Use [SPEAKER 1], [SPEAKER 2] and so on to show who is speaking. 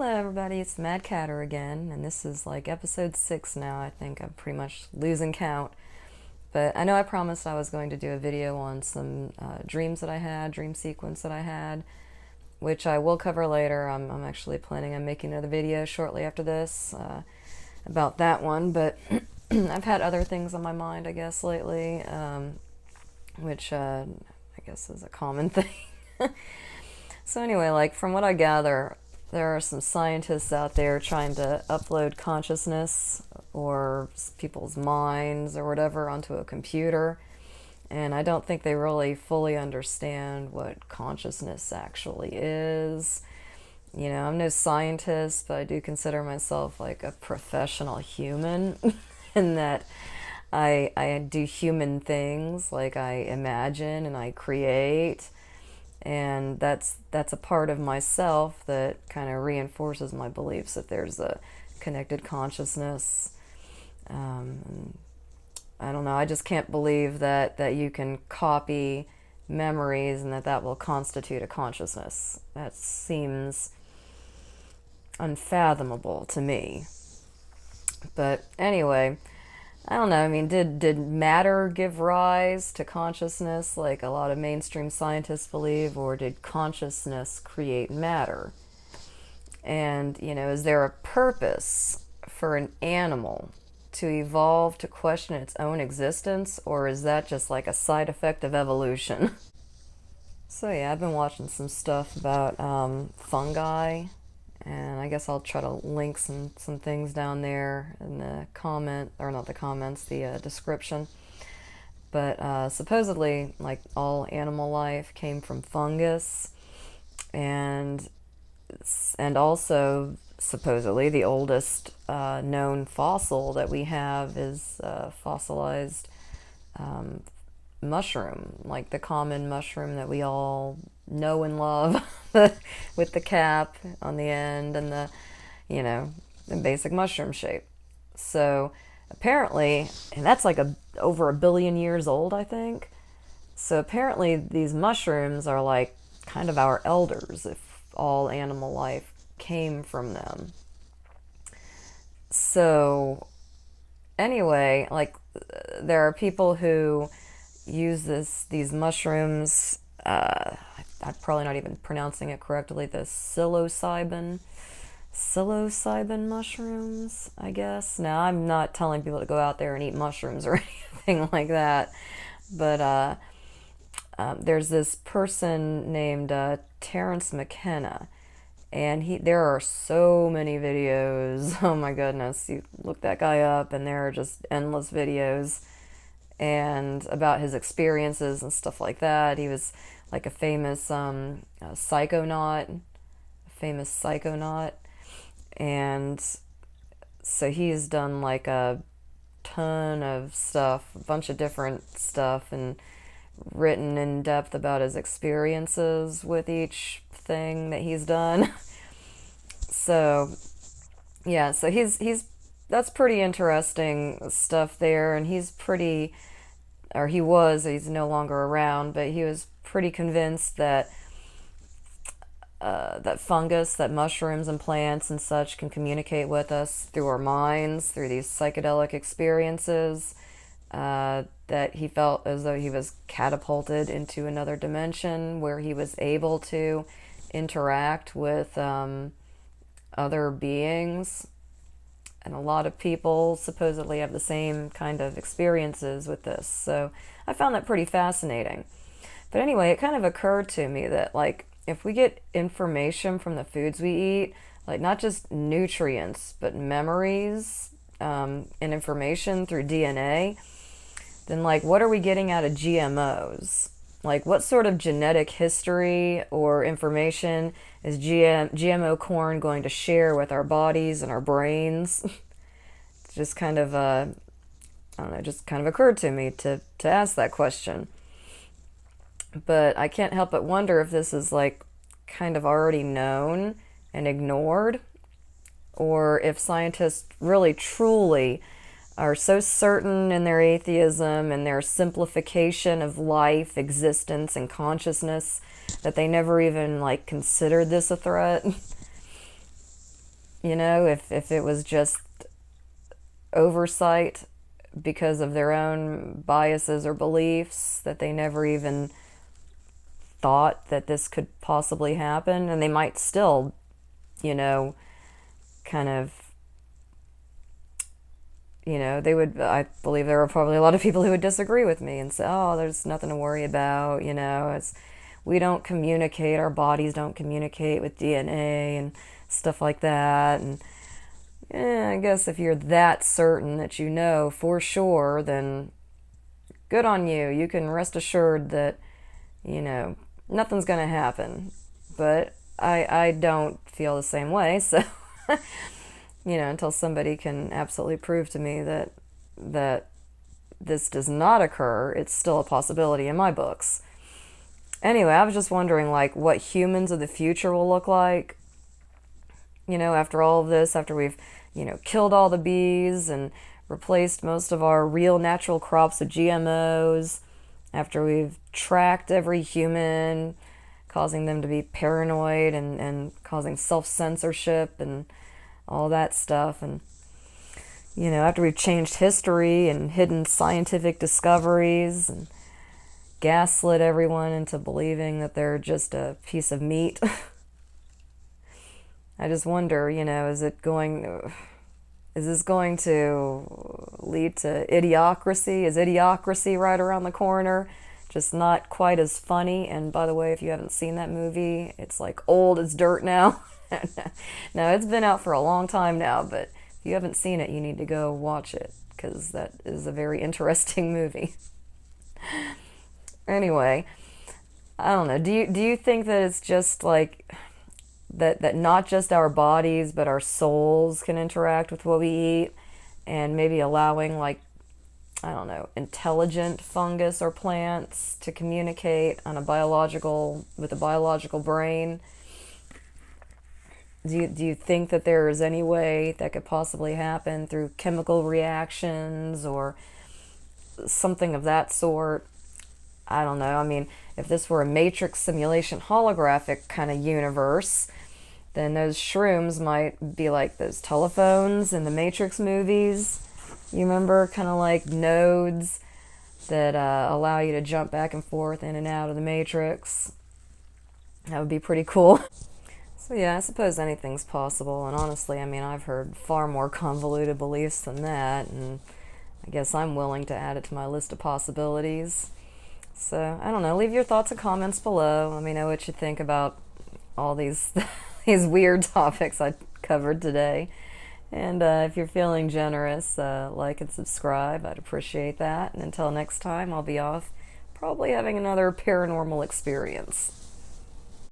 [SPEAKER 1] Hello everybody, it's Mad Catter again, and this is like episode 6 now. I think I'm pretty much losing count. But I know I promised I was going to do a video on some dreams that I had, dream sequence that I had, which I will cover later. I'm actually planning on making another video shortly after this about that one, but I've had other things on my mind, I guess, lately, which I guess is a common thing. So anyway, like from what I gather, there are some scientists out there trying to upload consciousness or people's minds or whatever onto a computer, and I don't think they really fully understand what consciousness actually is. You know, I'm no scientist, but I do consider myself like a professional human in that I do human things, like I imagine and I create, and that's a part of myself that kind of reinforces my beliefs that there's a connected consciousness. I don't know, I just can't believe that you can copy memories and that will constitute a consciousness. That seems unfathomable to me. But anyway, I don't know, I mean, did matter give rise to consciousness like a lot of mainstream scientists believe, or did consciousness create matter? And, you know, is there a purpose for an animal to evolve to question its own existence, or is that just like a side effect of evolution? So yeah, I've been watching some stuff about fungi, and I guess I'll try to link some things down there in the comment, or not the comments, the description. But supposedly, like, all animal life came from fungus, and also supposedly the oldest known fossil that we have is fossilized mushroom, like the common mushroom that we all know and love, with the cap on the end and the, you know, the basic mushroom shape. So apparently, and that's like over 1 billion years old, I think. So apparently these mushrooms are like kind of our elders if all animal life came from them. So anyway, like, there are people who use these mushrooms, I'm probably not even pronouncing it correctly, the psilocybin mushrooms, I guess. Now, I'm not telling people to go out there and eat mushrooms or anything like that, but there's this person named Terence McKenna, and there are so many videos. Oh my goodness, you look that guy up and there are just endless videos and about his experiences and stuff like that. He was like a famous psychonaut, and so he's done like a ton of stuff, a bunch of different stuff, and written in depth about his experiences with each thing that he's done. So yeah, so he's that's pretty interesting stuff there, and he's no longer around, but he was pretty convinced that that mushrooms and plants and such can communicate with us through our minds, through these psychedelic experiences, that he felt as though he was catapulted into another dimension where he was able to interact with other beings. And a lot of people supposedly have the same kind of experiences with this. So I found that pretty fascinating. But anyway, it kind of occurred to me that, like, if we get information from the foods we eat, like not just nutrients, but memories, and information through DNA, then, like, what are we getting out of GMOs? Like, what sort of genetic history or information is GMO corn going to share with our bodies and our brains? It's just kind of, I don't know, just kind of occurred to me to ask that question. But I can't help but wonder if this is, like, kind of already known and ignored, or if scientists really truly are so certain in their atheism and their simplification of life, existence, and consciousness that they never even, like, considered this a threat. if it was just oversight because of their own biases or beliefs, that they never even thought that this could possibly happen, and they might still, you know, kind of, they would, I believe there are probably a lot of people who would disagree with me and say, oh, there's nothing to worry about, it's, we don't communicate, our bodies don't communicate with DNA and stuff like that. And I guess if you're that certain that you know for sure, then good on you. You can rest assured that, you know, nothing's going to happen. But I don't feel the same way, so until somebody can absolutely prove to me that this does not occur, it's still a possibility in my books. Anyway, I was just wondering, like, what humans of the future will look like, after all of this, after we've, killed all the bees and replaced most of our real natural crops with GMOs, after we've tracked every human, causing them to be paranoid and causing self-censorship and all that stuff. And, after we've changed history and hidden scientific discoveries and gaslit everyone into believing that they're just a piece of meat. I just wonder, is this going to lead to idiocracy? Is idiocracy right around the corner? Just not quite as funny. And by the way, if you haven't seen that movie, it's like old as dirt now. No, it's been out for a long time now, but if you haven't seen it, you need to go watch it, because that is a very interesting movie. Anyway, I don't know. Do you think that it's just like that not just our bodies but our souls can interact with what we eat, and maybe allowing, like, I don't know, intelligent fungus or plants to communicate on with a biological brain? Do you think that there is any way that could possibly happen through chemical reactions or something of that sort? I don't know. I mean, if this were a Matrix simulation holographic kind of universe, then those shrooms might be like those telephones in the Matrix movies. You remember, kind of like nodes that allow you to jump back and forth in and out of the Matrix. That would be pretty cool. So yeah, I suppose anything's possible, and honestly, I mean, I've heard far more convoluted beliefs than that, and I guess I'm willing to add it to my list of possibilities. So, I don't know, leave your thoughts and comments below. Let me know what you think about all these these weird topics I covered today. And if you're feeling generous, like and subscribe. I'd appreciate that. And until next time, I'll be off, probably having another paranormal experience.